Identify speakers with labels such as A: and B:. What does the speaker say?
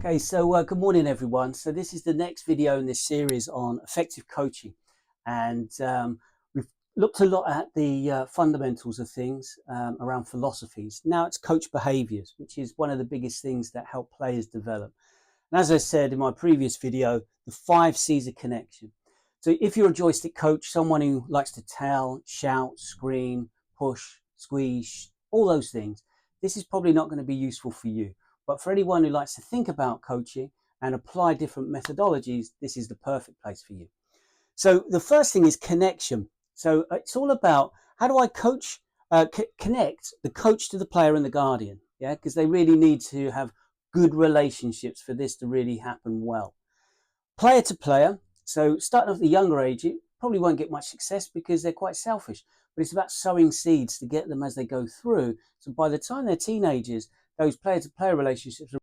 A: Okay, so good morning everyone. So this is the next video in this series on effective coaching, and we've looked a lot at the fundamentals of things around philosophies. Now it's coach behaviors, which is one of the biggest things that help players develop. And as I said in my previous video, the 5 C's of connection. So if you're a joystick coach, someone who likes to tell, shout, scream, push, squeeze, all those things, this is probably not going to be useful for you. But for anyone who likes to think about coaching and apply different methodologies, this is the perfect place for you. So the first thing is connection. So it's all about how do I coach, connect the coach to the player and the guardian, yeah, because they really need to have good relationships for this to really happen well. Player to player, so starting off at the younger age, it probably won't get much success because they're quite selfish, but it's about sowing seeds to get them as they go through. So by the time they're teenagers, those player to player relationships are